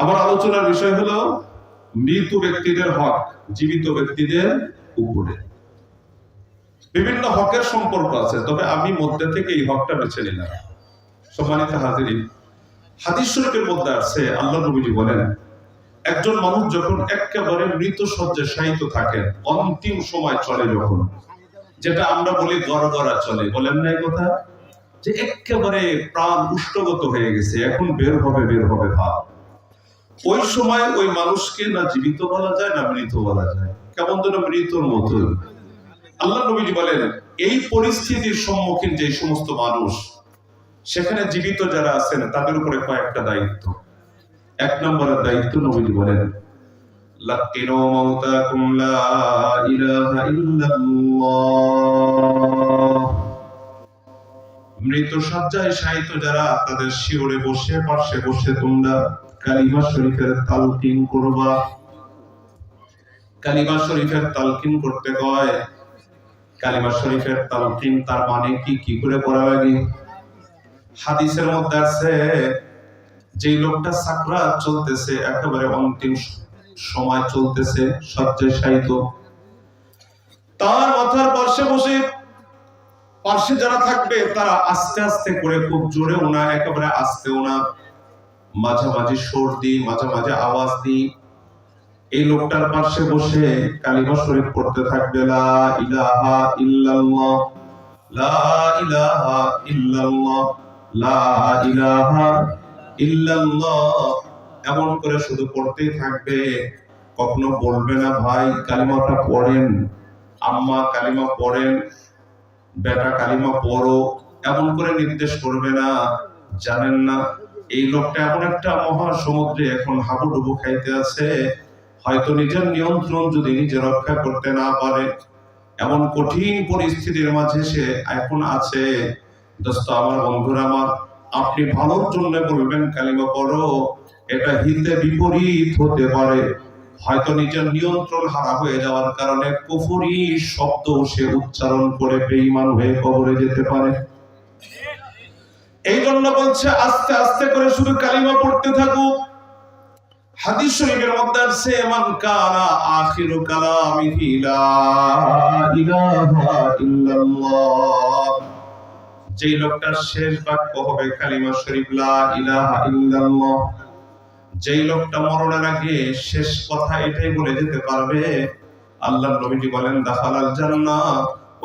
আমার আলোচনার বিষয় হলো মৃত ব্যক্তিদের হক জীবিত ব্যক্তিদের উপরে। বিভিন্ন হকের সম্পর্ক আছে, তবে আমি মধ্যে থেকে এই হকটা বেছে নিলাম। সম্মানিত হাজিরিন, হাদিস শরীফের মধ্যে আছে আল্লাহ নবীজি বলেন, একজন মানুষ যখন একেবারে মৃত শয্যায় শায়িত থাকেন, অন্তিম সময় চলে যখন, যেটা আমরা বলি গড়গড়া চলে, বলেন না এই কথা, যে একেবারে প্রাণ উষ্ণগত হয়ে গেছে, এখন বের হবে ভাব, ওই সময় ওই মানুষকে না জীবিত বলা যায় না মৃত বলা যায়, কেমন যেন মৃতর মতো। আল্লাহ নবীজি বলেন, এই পরিস্থিতির সম্মুখীন যে সমস্ত মানুষ, সেখানে জীবিত যারা আছেন তাদের উপরে কয়েকটা দায়িত্ব। এক নম্বরের দায়িত্ব নবীজি বলেন, লাকিনু মাউতাকুম লা ইলাহা ইল্লাল্লাহ। মৃত শয্যায় শায়িত যারা, তাদের শিওরে বসে পাশে বসে তোমরা কালিমা শরীফের তালকিন করবা। কালিমা শরীফের তালকিন করতে কয়, কালিমা শরীফের তালকিন তার মানে কি করে করা লাগে? হাদিসের মধ্যে আছে, যে লোকটা সাকরাত চলতেছে, একেবারে অন্তিম সময় চলতেছে, শয্যায় শায়িত, তার মাথার পাশে বসে পাশে যারা থাকবে তারা আস্তে আস্তে করে, খুব জোরেও না একেবারে আস্তেও না, মাঝামাঝি সুর দি, মাঝামাঝি আওয়াজ দি, এই লোকটার পাশে বসে কালিমা শরীফ পড়তে থাকবে, লা ইলাহা ইল্লাল্লাহ, লা ইলাহা ইল্লাল্লাহ, লা ইলাহা ইল্লাল্লাহ, এমন করে শুধু পড়তেই থাকবে। কখনো বলবে না, ভাই কালিমাটা পড়েন, আম্মা কালিমা পড়েন, বেটা কালিমা পড়ো, এমন করে নির্দেশ করবে না। জানেন না, এই লোকটা এমন একটা মহাসমুদ্রে এখন হাবুডুবু খাইতে আছে, হয়তো নিজের নিয়ন্ত্রণ যদি নিজে রক্ষা করতে না পারে, এমন কঠিন পরিস্থিতির মাঝে সে এখন আছে। দোস্ত আমার, বন্ধুরা আমার, আপনি ভালোর জন্য বলবেন কালিমা পড়ো, এটা হিতে বিপরীত হতে পারে, হয়তো নিজের নিয়ন্ত্রণ হারা হয়ে যাওয়ার কারণে কুফরি শব্দ সে উচ্চারণ করে বেঈমান হয়ে কবরে যেতে পারে। এই জন্য বলছে আস্তে আস্তে করে শুধু কালিমা পড়তে থাকুক। হাদিস শরীফের মধ্যে আছে, মান কানা আখিরু কালামিহি লা ইলাহা ইল্লাল্লাহ, যেই লোকটার শেষ বাক্য হবে কালিমা শরীফ লা ইলাহা ইল্লাল্লাহ, যেই লোকটা মরণের আগে শেষ কথা এটাই বলে যেতে পারবে, আল্লাহর নবীজি বলেন দাখালাল জান্নাহ,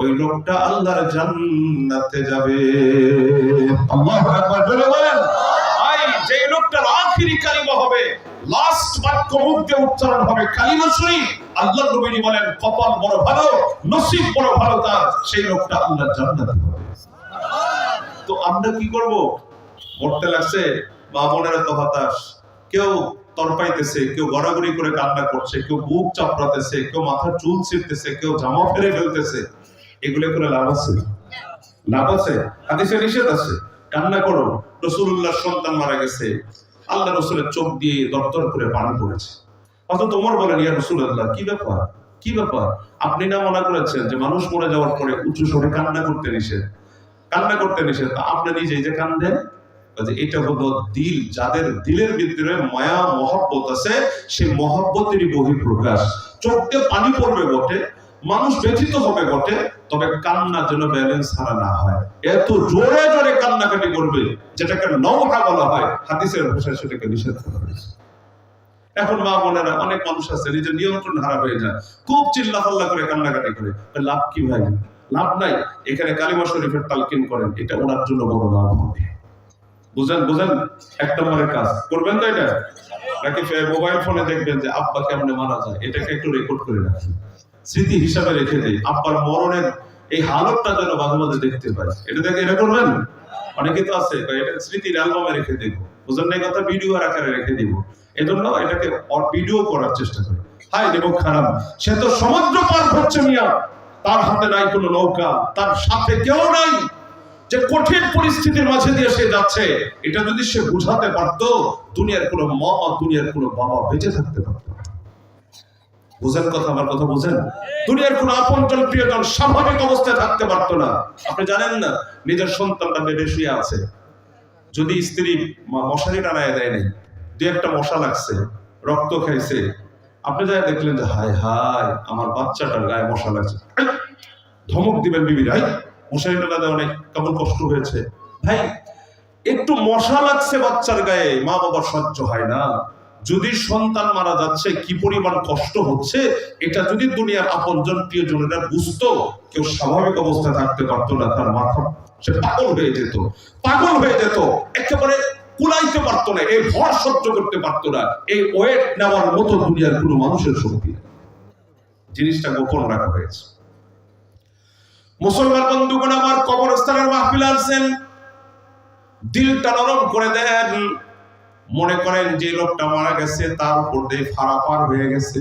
ওই লোকটা আল্লাহর জান্নাতে যাবে। আল্লাহু আকবার, বলে বলেন, আই যেই লোকটার আখিরি কালিমা হবে, লাস্ট বাক্য মুখ দিয়ে উচ্চারণ হবে কালিমা শরীফ, আল্লাহর নবীজি বলেন কপাল বড় ভালো, নসিব বড় ভালো তার, সেই লোকটা আল্লাহর জান্নাতে যাবে। তো আমরা কি করব? মরতে লাগছে, মা বোনেরা তো হতাশ, কেউ তরপাইতেছে, কেউ গড়াগড়ি করে কান্না করছে, কেউ বুক চাপড়াতেছে, কেউ মাথার চুল ছিঁড়তেছে, কেউ জামা ফেলে ফেলতেছে। এগুলো করে লাভ আছে? লাভ আছে? হাদিসে নিষেধ আছে, কান্না করো। রাসূলুল্লাহর সন্তান মারা গেছে, আল্লাহ রাসূলের চোখ দিয়ে দরদর করে পানি পড়েছে, অথচ ওমর বলেন, ইয়া রাসূলুল্লাহ, কি ব্যাপার, আপনি না মনে করেছেন যে মানুষ মরে যাওয়ার পরে উঁচু স্বরে কান্না করতে নিষেধ, আপনি নিজেই যে কান্দেন। এটা হলো দিল, যাদের দিলের ভিতরে মায়া মহব্বত আছে, সেই মহব্বতেরই বহিঃপ্রকাশ। চোখ দিয়ে পানি পড়বে বটে, মানুষ ব্যথিত হবে বটে, তবে কান্না যেন ব্যালেন্স হারা না হয়। এত জোরে জোরে কান্নাকাটি করবে, যেটাকে নওহা বলা হয়, হাদিসের ভাষায় সেটাকে নিষেধ করা হয়েছে। এখন মা বোনেরা, অনেক মানুষ আছে নিজের নিয়ন্ত্রণ হারা হয়ে যায়, খুব চিল্লাপাল্লা করে কান্নাকাটি করে, লাভ কি ভাই? লাভ নাই। এখানে কালিমা শরীফের তালকিন করেন, এটা ওনার জন্য বড় লাভ হবে। বুঝেন, এক নম্বরের কাজ করবেন তো এটা, নাকি মোবাইল ফোনে দেখবেন যে আব্বা কেমনে মারা যায়, এটাকে একটু রেকর্ড করে রাখি, স্মৃতি হিসাবে রেখে দেই, আব্বার মরণের এই হালতটা যেন মাঝে মাঝে দেখতে পাই। এটা দেখে এটা করবেন। অনেকে তো আছে এটা স্মৃতির অ্যালবামে রেখে দেব, বুঝেন না কথা, ভিডিও আকারে রেখে দিব, এজন্য এটাকে ভিডিও করার চেষ্টা করি। হায় দেব খারাপ, সে তো সমুদ্র পার করছে মিয়া, তার হাতে নাই কোনো নৌকা, তার সাথে কেউ নাই, যে কঠিন পরিস্থিতির মাঝে দিয়ে সে যাচ্ছে, এটা যদি সে বুঝাতে পারত, দুনিয়ার কোনো মা, দুনিয়ার কোনো বাবা বেঁচে থাকতে পারত। বুঝেন কথা, আমার কথা বুঝেন? দুনিয়ার কোনো আপনজন প্রিয়জন স্বাভাবিক অবস্থায় থাকতে পারতো না। আপনি জানেন না, নিজের সন্তানটা বেডে শুয়ে আছে, যদি স্ত্রী মশারি টানায় দেয় নাই, দু একটা মশা লাগছে, রক্ত খাইছে, আপনি যাই দেখলেন যে হায় হায় আমার বাচ্চাটার গায়ে মশা লাগছে, ধমক দিবেন বিবির, হাই মশারিটা না দেওয়া নেই, কেমন কষ্ট হয়েছে ভাই। একটু মশা লাগছে বাচ্চার গায়ে, মা বাবার সহ্য হয় না। যদি সন্তান মারা যাচ্ছে কি পরিমাণ কষ্ট হচ্ছে, এটা যদি দুনিয়ার আপনজন প্রিয়জনেরা বুঝতো, কেউ স্বাভাবিক অবস্থায় থাকতে পারতো না, তার মাথা সে পাগল হয়ে যেত, পাগল হয়ে যেত, একেবারে কুলাইতে পারতো না, এই ভর সহ্য করতে পারতো না, এই ওয়েট নেওয়ার মতো দুনিয়ার কোনো মানুষের শক্তি। জিনিসটা গোপন রাখা হয়েছে। মুসলমান বন্ধুগণ আমার, কবরস্থানের মাহফিল আছেন, দিলটা নরম করে দেন। মনে করেন যে লোকটা মারা গেছে তার উপর দিয়ে ফাড়া পার হয়ে গেছে,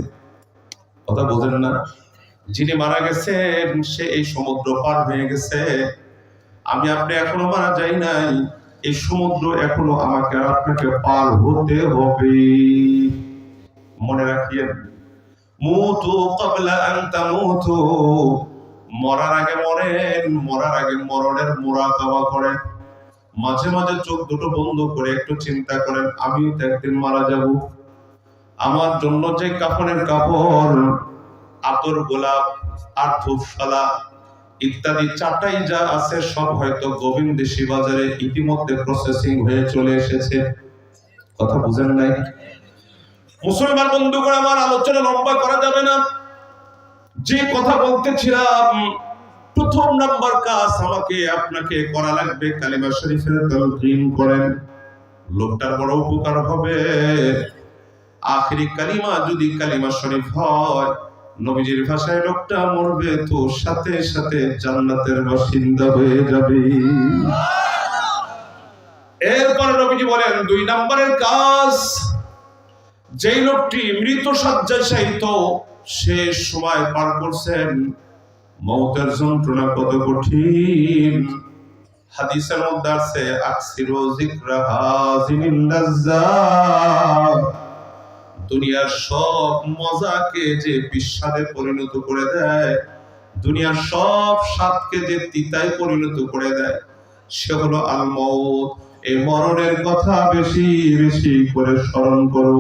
কথা বোঝেন না? যিনি মারা গেছেন সে এই সমুদ্র পার হয়ে গেছে, আমি আপনি এখনো মারা যাই নাই, এই সমুদ্র এখনো আমাকে আর আপনাকে পার হতে হবে। মনে রাখিয়েন, মুতু ক্বাবলা আন তামুতু, মরার আগে মরেন, মরার আগে মরণের মুরাকাবা করেন। মাঝে মাঝে চোখ দুটো বন্ধ করে একটু চিন্তা করেন, আমিও তো একদিন মারা যাব, আমার জন্য যে কাফনের কাপড়, আতর, গোলাপ আর ধূপশালা ইত্যাদি চাটাই যা আছে সব হয়তো গোবিন্দেশী বাজারে ইতিমধ্যে প্রসেসিং হয়ে চলে এসেছে, কথা বুঝেন নাই? মুসলমান বন্ধুগণ আমার, আলোচনা লম্বা করা যাবে না। যে কথা বলতেছিলাম, প্রথম নাম্বার কাজ আমাকে আপনাকে করা লাগবে, কালিমা শরীফের তালকিন করেন। লোকটার বড় উপকার হবে। আখেরি কালিমা যদি কালিমা শরীফ হয়, নবীজির ভাষায় লোকটা মরবে তো সাথে সাথে জান্নাতের বাসিন্দা হয়ে যাবে। এরপর নবীজি বলেন, 2 নম্বরের কাজ, যেই লোকটি মৃত শয্যায় শায়িত, শেষ সময় পার করছেন, মওতের যন্ত্রণা কত কঠিন। হাদিসের মধ্যে আছে, আকসিরু যিকরা হাযিনিল লাজ্জাত, দুনিয়ার সব মজাকে যে বিস্বাদে পরিণত করে দেয়, দুনিয়ার সব স্বাদকে যে তিতায় পরিণত করে দেয়, সে হলো আল মউত। এই মরণের কথা বেশি বেশি করে স্মরণ করো।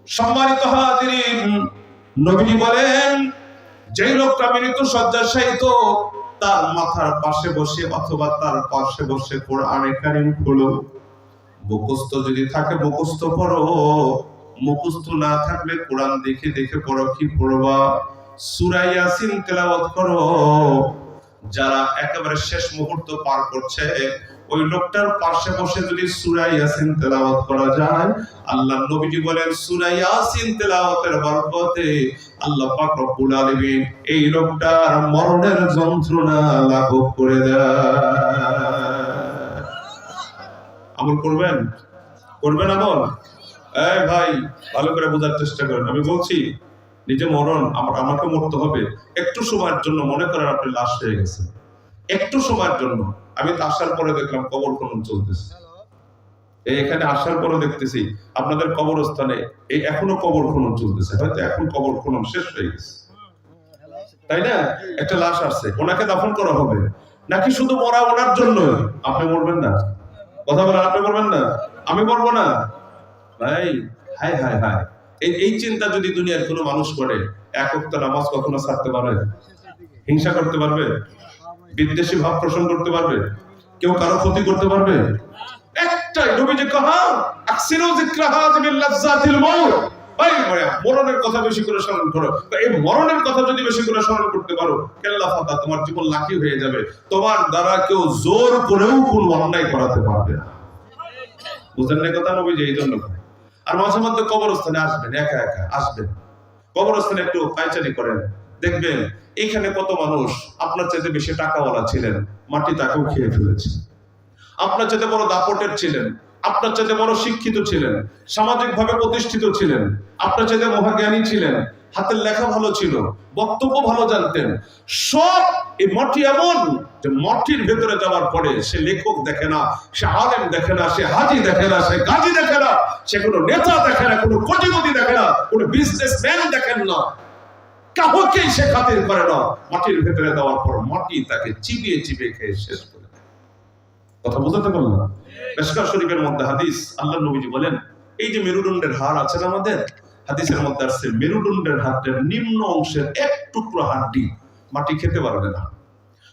সম্মানিত হাজিরিন, নবীজি বলেন, যে লোকটা মৃত্যু শয্যায় শায়িত, তার মাথার পাশে বসে অথবা তার পাশে বসে কোরআনে কারীম খোলো, মুখস্থ যদি থাকে মুখস্থ পড়ো, মুখস্থ না থাকলে কোরআন দেখে দেখে পড়ো। কি পড়বা? সূরা ইয়াসিন তেলাওয়াত করো। যারা একেবারে শেষ মুহূর্ত পার করছে, ওই লোকটার পাশে বসে যদি সূরা ইয়াসিন তেলাওয়াত করা যায়, আল্লাহ নবীজি বলেন, সূরা ইয়াসিন তেলাওয়াতের বরকতে আল্লাহ পাক রব্বুল আলামিন এই লোকটার মরণের যন্ত্রণা লাঘব করে দেয়। আমল করবেন? করবেন আমল? এই ভাই, ভালো করে বোঝার চেষ্টা করেন। আমি বলছি, নিজে মরণ, আমাকে মরতে হবে। একটু সময়ের জন্য মনে করেন আপনি লাশ হয়ে গেছেন, একটু সময়ের জন্য। আমি তো আসার পরে দেখলাম কবর খনন চলতেছে, এখানে আসার পরে দেখতেছি আপনাদের কবরস্থানে এই এখনো কবর খনন চলতেছে। হয়তো এখন কবর খনন শেষ হয়ে গেছে, তাই না? একটা লাশ আসছে, ওনাকে দাফন করা হবে নাকি শুধু মরা ওনার জন্য? আপনি মরবেন না? কথা বলেন, আপনি মরবেন না? আমি মরবো না ভাই? হায় হায় হায়, এই চিন্তা যদি দুনিয়ার কোনো মানুষ করে, এক ওয়াক্ত নামাজ কখনো ছাড়তে পারবে? হিংসা করতে পারবে? বিদ্বেষী ভাব পোষণ করতে পারবে? কেউ কারো ক্ষতি করতে পারবে? একটাই নবীজি কহা, আকসিরু যিকরা হাযিমিল লাজ্জাতিল মাউত, ভাই মরণের কথা বেশি করে স্মরণ করো। এই মরণের কথা যদি বেশি করে স্মরণ করতে পারো, কেল্লা ফাতা, তোমার জীবন লাকি হয়ে যাবে। তোমার দ্বারা কেউ জোর করেও কোনো অন্যায় করাতে পারবে না। বুঝলেন না কথা? নবীজি এই জন্য। আর মাঝে মধ্যে কবরস্থানে আসবেন, একা একা আসবেন, কবরস্থানে একটু পায়চারি করেন, দেখবেন এখানে কত মানুষ আপনার চাইতে বেশি টাকাওয়ালা ছিলেন, মাটি তাকেও খেয়ে ফেলেছে। আপনার চাইতে বড় দাপটের ছিলেন, আপনার চাইতে বড় শিক্ষিত ছিলেন, সামাজিক ভাবে প্রতিষ্ঠিত ছিলেন, আপনার চাইতে মহাজ্ঞানী ছিলেন, হাতের লেখা ভালো ছিল, বক্তব্য ভালো জানতেন। সব এই মাটি এমন যে মাটির ভেতরে যাওয়ার পরে সে লেখক দেখে না, সে আলেম দেখে না, সে হাজি দেখে না, সে গাজী দেখে না, সে কোনো নেতা দেখে না, কোনো কোটিপতি দেখে না, কোনো বিজনেসম্যান দেখেন না, কাউকেই সে খাতির করে না। মাটির ভেতরে দেওয়ার পর মাটি তাকে চিবিয়ে চিবিয়ে খেয়ে শেষ করে দেয়। কথা বুঝতে পারলাম? মিশকাত শরীফের মধ্যে হাদিস, আল্লাহর নবীজি বলেন, এই যে মেরুদণ্ডের হাড় আছে না আমাদের, হাদিসের মধ্যে আসছে মেরুদণ্ডের হাড়ের নিম্ন অংশের এক টুকরো হাড্ডি মাটি খেতে পারবে না,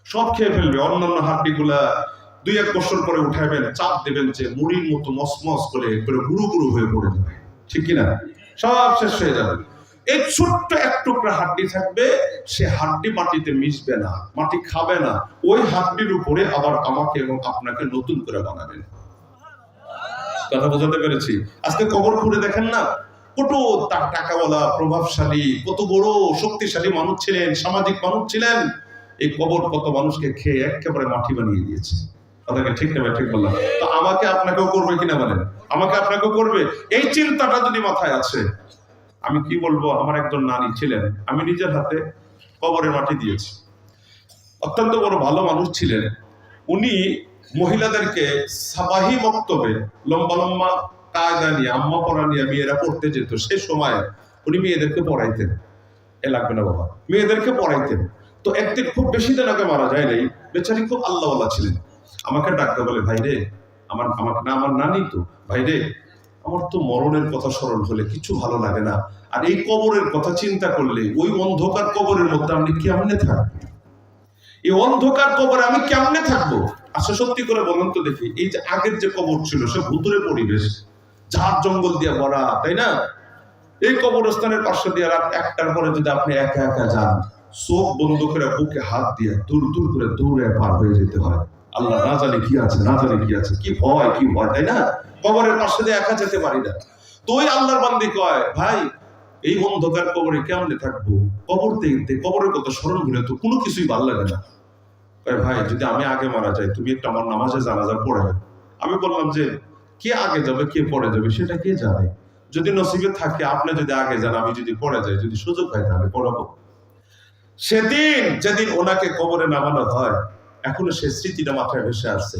সব খেয়ে ফেলবে। অন্যান্য হাড্ডিগুলা 2-1 বছর পরে উঠাবেন, চাপ দেবেন যে মুড়ির মতো মসমস করে গুঁড়ো গুঁড়ো হয়ে পড়ে যাবে, ঠিক কিনা? সব শেষ হয়ে যাবে। এই ছোট্ট এক টুকরা হাড্ডি থাকবে, সে হাড্ডি মাটিতে মিশবে না, মাটি খাবে না। ওই হাড্ডির উপরে আবার আমাকে এবং আপনাকে নতুন করে বানাবেন। কথা বোঝাতে পেরেছি? আজকে কবর খুঁড়ে দেখেন না, কত টাকাওয়ালা, প্রভাবশালী, কত বড় শক্তিশালী মানুষ ছিলেন, সামাজিক মানুষ ছিলেন, এই কবর কত মানুষকে খেয়ে একেবারে মাটি বানিয়ে দিয়েছে। কথাকে ঠিক না ঠিক বললাম? তো আমাকে আপনাকেও করবে কিনা বলেন? আমাকে আপনাকেও করবে। এই চিন্তাটা যদি মাথায় আছে, আমি কি বলবো, আমার একজন নানি ছিলেন, আমি নিজের হাতে কবরে মাটি দিয়েছি। অত্যন্ত বড় ভালো মানুষ ছিলেন উনি। মহিলাদেরকে সাবাহি বক্তব্যে লম্বা লম্বা কায়দা নিয়ে, আম্মা পড়া নিয়ে মেয়েরা পড়তে যেত, সে সময় উনি মেয়েদেরকে পড়াইতেন। এ লাগবে না বাবা, মেয়েদেরকে পড়াইতেন। তো একদিন খুব বেশি দিন আগে মারা যায় নাই, বেচারি খুব আল্লাহওয়ালা ছিলেন। আমাকে ডাকতে বলে, ভাই রে, আমার নানি তো, ভাই রে, আমার তো মরণের কথা স্মরণ হলে কিছু ভালো লাগে না, আর এই কবরের কথা চিন্তা করলে ওই অন্ধকার কবরের মধ্যে আমি কেমনে থাকবো, এই অন্ধকার কবরে আমি কেমনে থাকবো? আচ্ছা সত্যি করে বলুন তো দেখি, এই যে আগের যে কবর ছিল সে ভুতুরে পরিবেশ, ঝাড় জঙ্গল দিয়ে ভরা, তাই না? এই কবরস্থানের পাশে দিয়ে রাত 1টার পরে যদি আপনি একা একা যান, চোখ বন্ধ করে বুকে হাত দিয়ে দূর দূর করে দৌড়ে পার হয়ে যেতে হয়। আল্লাহ না জানে কি আছে, না জানে কি আছে, কি ভয়, তাই না? কবরের পাশে দিয়ে একা যেতে পারি না। তো ওই আল্লাহর বান্দি কয়, ভাই এই অন্ধকার কবরে কেমনে থাকবো? কবর দেখতে, কবরের কথা স্মরণ করে তো কোনো কিছুই ভালো লাগে না। ভাই যদি আমি আগে মারা যাই, তুমি একটু আমার নামাজে জানাজা পড়াই। আমি বললাম যে কে আগে যাবে কে পরে যাবে সেটা কে জানে, যদি নসিবে থাকে আপনি যদি আগে যান, আমি যদি পরে যাই, যদি সুযোগ হয় তাহলে পড়াবো। সেদিন যেদিন ওনাকে কবরে নামানো হয়, এখনো সে স্মৃতিটা মাথায় ভেসে আসছে।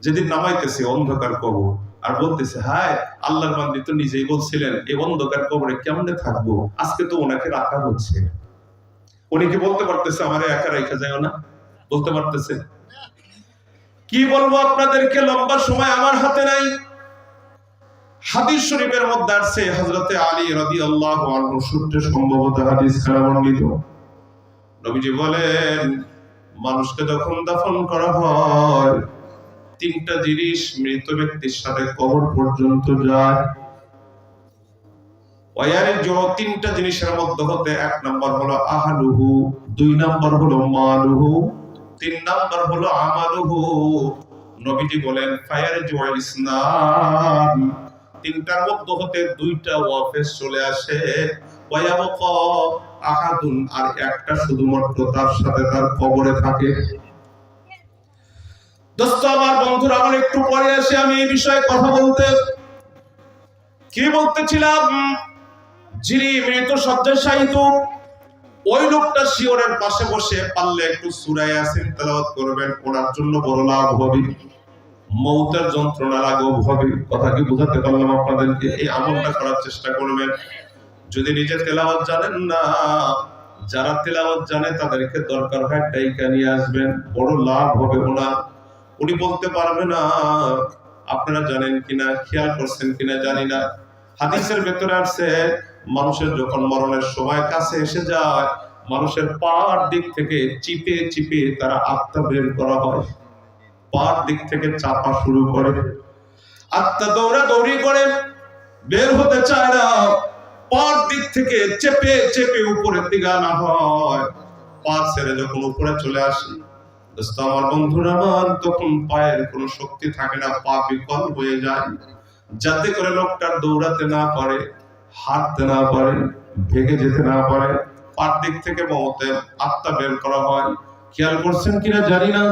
যেদিন নামাইতেছে অন্ধকার কবর, আর বলতেছে, হায় আল্লাহর বান্দি তো নিজেই বলছিলেন এই অন্ধকার কবরে কেমনে থাকবো, আজকে তো ওনাকে রাখা হচ্ছে। উনি কি বলতে পারতেছে আমারে একা রেখে যায় না? বলতে পারতেছে? কি বলবো আপনাদেরকে, লম্বা সময় আমার হাতে নাই। হাদিস শরীফের মধ্যে আছে, হযরতে আলী রাদিয়াল্লাহু আনহু সূত্রে সম্ভবত হাদিস খানা বর্ণিত, নবীজি বলেন, মানুষকে যখন দাফন করা হয়, 3টা জিনিস মৃত ব্যক্তির সাথে কবর পর্যন্ত যায়। ওয়ার যে 3টা জিনিসের মধ্যে হতে 1 নাম্বার হলো আহলুহু, 2 নাম্বার হলো মালুহু, 3 নাম্বার হলো আমালুহু। নবীজি বলেন, ফায়ার জুল ইসলাম, 3টার মধ্যে হতে 2টা ওয়াফেস চলে আসে, ওয়ায়াবকা আহাদুন, আর একটা শুধুমাত্র তার সাথে তার কবরে থাকে। দোস্ত আমার, বন্ধুরা আমার, একটু পরে আসে আমি এই বিষয়ে কথা বলতে। কি বলতেছিলাম, যিনি মৃত শয্যায় শায়িত, ওই লোকটা শিওরের পাশে বসে পারলে একটু সূরা ইয়াসিন তেলাওয়াত করবেন, ওনার জন্য বড় লাভ হবে, মৌতের যন্ত্রণা লাঘব হবে। কথা কি বুঝাতে পারলাম আপনাদেরকে? এই আমলটা করার চেষ্টা করবেন। যদি নিজে তেলাওয়াত জানেন না, যারা তেলাওয়াত জানে তাদেরকে দরকার হয় ডাইকা নিয়ে আসবেন, বড় লাভ হবে ওনার। উনি বলতে পারবে না। আপনারা জানেন কিনা, খেয়াল করছেন কিনা জানি না, হাদিসের ভেতরে আছে, মানুষের যখন মরণের সময় কাছে এসে যায়, মানুষের পার দিক থেকে চিপে চিপে তারা আত্মা বের করা হয়। পার দিক থেকে চাপা শুরু করে, আত্মা দৌড়া দৌড়ি করে, বের হতে চায় না। পার দিক থেকে চেপে চেপে উপরের দিকে আনা হয়। পা ছেড়ে যখন উপরে চলে আসে, দোস্ত আমার, বন্ধুরা আমার, তখন পায়ের কোনো শক্তি থাকে না, পা বিকল হয়ে যায়, যাতে করে লোকটা দৌড়াতে না পারে, হাঁটতে না পারে, ভেগে যেতে না পারে। পার দিক থেকে মওতের আত্মা বের করা হয়। খেয়াল করছেন কিনা জানি না,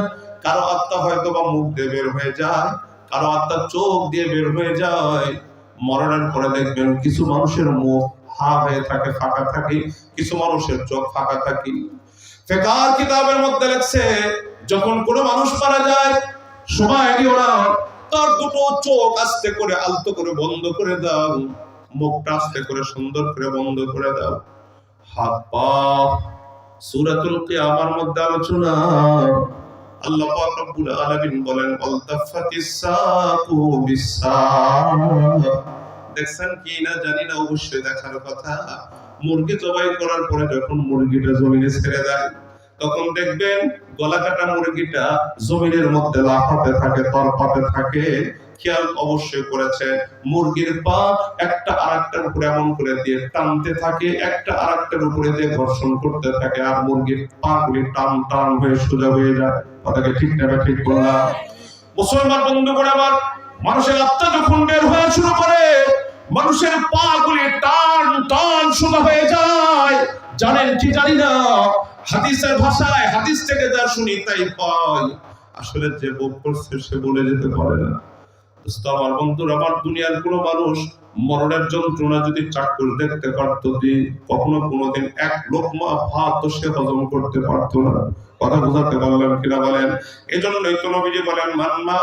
কারো আত্মা হয়তো বা মুখ দিয়ে বের হয়ে যায়, কারো আত্মা চোখ দিয়ে বের হয়ে যায়। মরণের পরে দেখবেন কিছু মানুষের মুখ হা হয়ে থাকে, ফাঁকা থাকে, কিছু মানুষের চোখ ফাঁকা থাকে। ফিকহ কিতাবের মধ্যে লেখছে, যখন কোনো মানুষ মারা যায়, সময় দিও না, তার দুটো চোখ আস্তে করে আলতো করে বন্ধ করে দাও, মুখটা আস্তে করে সুন্দর করে বন্ধ করে দাও। হাত পা, সূরাতুল কিয়ামার মধ্যে আলোচনা, আল্লাহ পাক রব্বুল আলামিন বলেন আলতাফাতিস সাকু বিসাক। দেখছেন কি না জানি না, অবশ্যই দেখার কথা। মুরগি জবাই করার পরে যখন মুরগিটা জমিনে ছেড়ে দেয়, তখন দেখবেন গলা কাটা মুরগিটা জমিনের মধ্যে লাফাতে থাকে, তরপাতে থাকে। খেয়াল অবশ্যই করেছে, মুরগির পা একটা আরেকটার উপরে এমন করে দিয়ে টানতে থাকে, একটা আরেকটার উপরে দিয়ে ঘর্ষণ করতে থাকে, আর মুরগির পা গুলি টান টান হয়ে সোজা হয়ে যায়। কথাকে ঠিক না ঠিক বললাম? মুসলমান বন্ধু করে আবার মানুষের আত্মা যখন বের হয়ে শুরু করে, মানুষের পা গুলি টান টান সোজা হয়ে যায়। জানেন কি জানি না, হাদিসের ভাষায় হাদিস থেকে যা শুনি তাই পাই, আসলে যে ভোগ করছে সে বলে যেতে পারে না। আমার বন্ধুরা, আমার দুনিয়ার কোনো মানুষ মরণের যন্ত্রণা যদি চাক্ষুষ দেখতে পারতো, কখনো কোনোদিন এক লোকমা ভাত সে হজম করতে পারতো না। কথা বোঝাতে পারলাম কিনা বলেন? এই জন্যই তো নবীজি বলেন মান্মা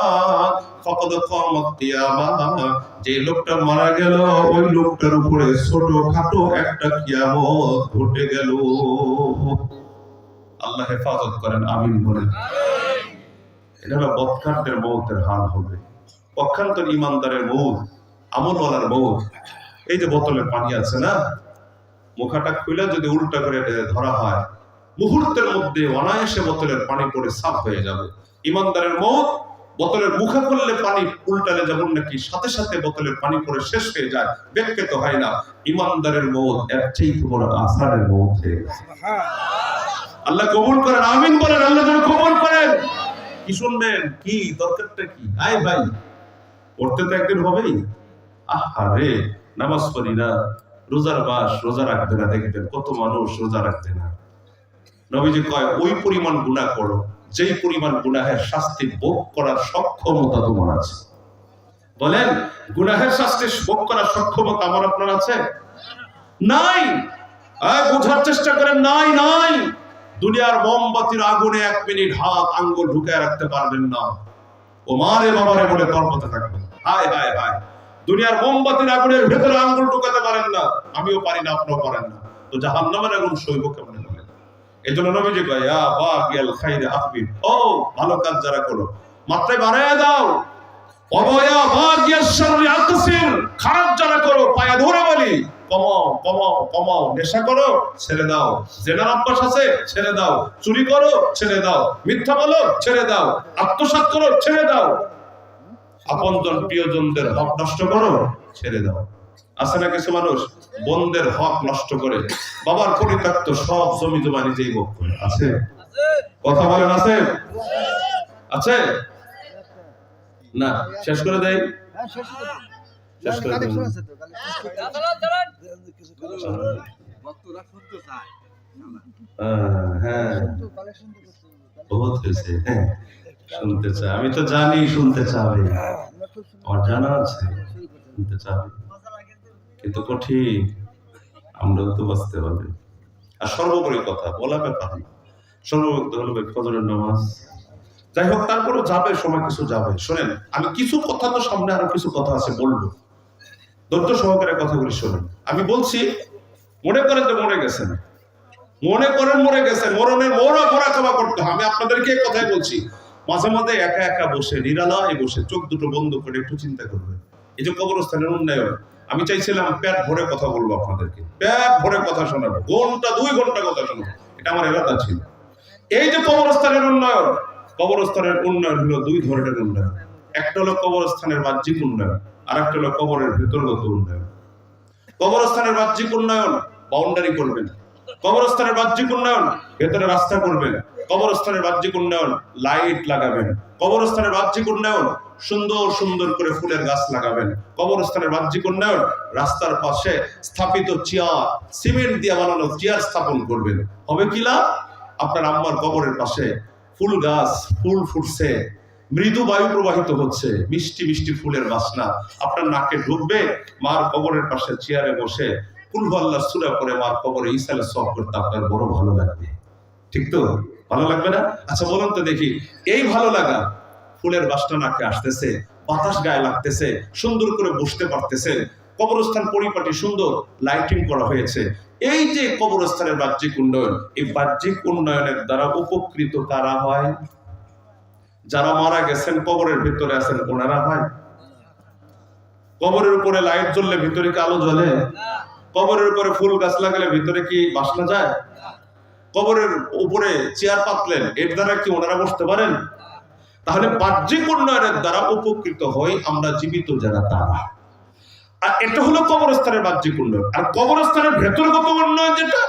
ফাকাদ কামাত কিয়ামাহ, যে লোকটা মারা গেল ওই লোকটার উপরে ছোটখাটো একটা কিয়ামত ঘটে গেল। আল্লাহ হেফাজত করেন, আমিন বলেন। এটা হলো বদকারদের মৌতের হাল হবে। পক্ষান্তর ইমানদারের মৌত, আমলওয়ালার মৌত। এই যে বোতলের পানি আছে না, মুখাটা খুলে যদি উল্টা করে ধরা হয়, মুহূর্তের মধ্যে অনায়াসে বোতলের পানি পড়ে সাফ হয়ে যাবে। ইমানদারের মৌত, বোতলের মুখে খুললে পানি উল্টালে যেমন নাকি সাথে সাথে বোতলের পানি পড়ে শেষ হয়ে যায়, ব্যাখ্যাত হয় না। ইমানদারের মৌত এর চেয়ে বড় আসারের মৌত হয়ে গেছে। আল্লাহ কবুল করেন, আমিন বলেন। আল্লাহ যেন কবুল করেন। কি শুনবেন? কি দরকারটা কি? আয় ভাই, পড়তে তো একদিন হবেই। আহারে, নামাজ পড়ি না, রোজার বাস, রোজা রাখবে না। দেখবেন কত মানুষ রোজা রাখবে না। নবীজি কয় ওই পরিমাণ গুনাহ করো যেই পরিমাণ গুনাহের শাস্তি ভোগ করার সক্ষমতা তোমার আছে। বলেন, গুনাহের শাস্তি ভোগ করার সক্ষমতা আমার আপনার আছে? নাই। বোঝার চেষ্টা করেন, নাই নাই। দুনিয়ার মোমবাতির আগুনে 1 মিনিট হাত আঙ্গুল ঢুকে রাখতে পারবেন না। ও মারে বাবারে বলে তর্কতে থাকবেন। হায় হায় হায়, দুনিয়ার মোমবাতির আগুনের ভেতরে আঙ্গুল ঢুকাতে পারেন না, আমিও পারি না, আপনিও পারেন না, তো জাহান্নামের আগুন সইব কেমনে বলেন? এই জন্য নবীজি কয় ইয়া বাগিয়াল খাইরে আখবির, ও ভালো কাজ যারা করো মাত্রায় বাড়ায় দাও। অবয়া বাগিয়াল শাররি আকসির, খারাপ যারা করো পায়া ধরে বলি কমাও কমাও কমাও। নেশা করো, ছেড়ে দাও। জেনার অভ্যাস আছে, ছেড়ে দাও। চুরি করো, ছেড়ে দাও। মিথ্যা বলো, ছেড়ে দাও। আত্মসাৎ করো, ছেড়ে দাও। আপনজন প্রিয়জনদের হক নষ্ট করো, ছেড়ে দাও। আছে না কিছু মানুষ বোনদের হক নষ্ট করে, বাবার পরিত্যক্ত সব জমি জমা নিজেই ভোগ করে? আছে? কথা বলেন, আছে? আছে না? শেষ করে দেয়, শেষ করে দেয়। হ্যাঁ, বহুত হয়েছে, শুনতে চাই। আমি তো জানি শুনতে চাবে, আমার জানা আছে শুনতে চাবে, কিন্তু কঠিন। আমরা তো বাঁচতে হবে। আর সর্বোপরি কথা বলা ব্যাপার না, সর্বোপরি হলো ফজরের নামাজ। যাই হোক, তারপরও যাবে, সময় কিছু যাবে। শোনেন, আমি কিছু কথা তো সামনে আরো কিছু কথা আছে বলবো, ধৈর্য সহকারে কথাগুলি শোনেন। আমি বলছি, মনে করেন যে মরে গেছেন, মনে করেন মরে গেছেন, মরণের মোড়া খাওয়া করতে হবে। আমি আপনাদেরকে কথাই বলছি, মাঝে মাঝে একা একা বসে, নিরালায় বসে চোখ দুটো বন্ধ করে একটু চিন্তা করবেন। এই যে কবরস্থানের উন্নয়ন, আমি চাইছিলাম পেট ভরে কথা বলবো আপনাদেরকে, পেট ভরে কথা শোনাবো, ঘন্টা 2 ঘন্টা কথা শোনাবো, এটা আমার এলাকা ছিল। এই যে কবরস্থানের উন্নয়ন, কবরস্থানের উন্নয়ন হলো 2 ধরনের উন্নয়ন। একটা হলো কবরস্থানের বাহ্যিক উন্নয়ন, আর একটা হলো কবরের ভেতরগত উন্নয়ন। কবরস্থানের বাহ্যিক উন্নয়ন, বাউন্ডারি করবেন। কবরস্থানের বাহ্যিক উন্নয়ন, ভেতরে রাস্তা করবেন। কবরস্থানের বাহ্যিক উন্নয়ন, লাইট লাগাবেন। কবরস্থানের বাহ্যিক উন্নয়ন, সুন্দর সুন্দর করে ফুলের গাছ লাগাবেন। কবরস্থানের বাহ্যিক উন্নয়ন, রাস্তার পাশে স্থাপিত চেয়ার, সিমেন্ট দিয়ে বানানো চেয়ার স্থাপন করবেন। হবে কি লাভ? আপনার আম্মার কবরের পাশে ফুল গাছ, ফুল ফুটছে, মৃদু বায়ু প্রবাহিত হচ্ছে, মিষ্টি মিষ্টি ফুলের বাসনা আপনার নাকে ঢুকবে। মার কবরের পাশে চেয়ারে বসে কুল আল্লাহ সূরা করে মার কবরে ইসালে সওয়াব করতে আপনার বড় ভালো লাগবে। ঠিক তো? ভালো লাগবে না? আচ্ছা বলুন তো দেখি, এই ভালো লাগা, ফুলের বাসনা নাকে আসতেছে, বাতাস গায়ে লাগতেছে, সুন্দর করে বসতে পারতেছে, কবরস্থান পরিপাটি সুন্দর লাইটিং করা হয়েছে। এই যে কবরস্থানের বাহ্যিক উন্নয়ন, এই বাহ্যিক উন্নয়নের দ্বারা উপকৃত কারা হয়? যারা মারা গেছেন কবরের ভিতরে আছেন ওনারা ভাই? কবরের উপরে লাইট জ্বললে ভিতরে কি আলো জ্বলে? কবরের উপরে ফুল গাছ লাগালে ভিতরে কি বাসনা যায়? কবরের উপরে চেয়ার পাতলেন, এর দ্বারা কি ওনারা বসতে পারেন? তাহলে বাহ্যিক উন্নয়নের দ্বারা উপকৃত হই আমরা জীবিত যারা তারা। আর এটা হলো কবরস্থানের বাহ্যিক উন্নয়ন। আর কবরস্থানের ভেতরগত উন্নয়ন যেটা,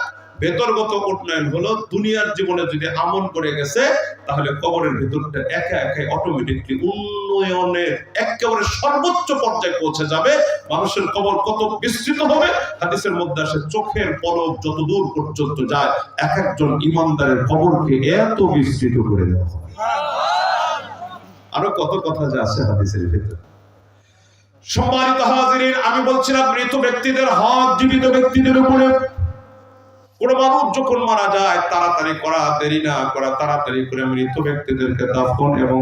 ভেতরগত উন্নয়ন হলো দুনিয়ার জীবনে যদি আমল করে গেছে তাহলে কবরের ভেতরটা একা একা অটোমেটিকলি উন্নয়নের একেবারে সর্বোচ্চ পর্যায়ে পৌঁছে যাবে। মানুষের কবর কত বিস্তৃত হবে, হাদিসের মধ্যে আসে চোখের পলক যত দূর পর্যন্ত যায় এক একজন ইমানদারের কবরকে এত বিস্তৃত করে দেওয়া হবে। আরো কত কথা যে আছে হাদিসের ভিতরে। সম্মানিত হাজিরিন, আমি বলছিলাম মৃত ব্যক্তিদের হক জীবিত ব্যক্তিদের উপরে। কোন মানুষ যখন মারা যায় তাড়াতাড়ি করা, দেরি না করা, তাড়াতাড়ি করে মৃত ব্যক্তিদেরকে দাফন এবং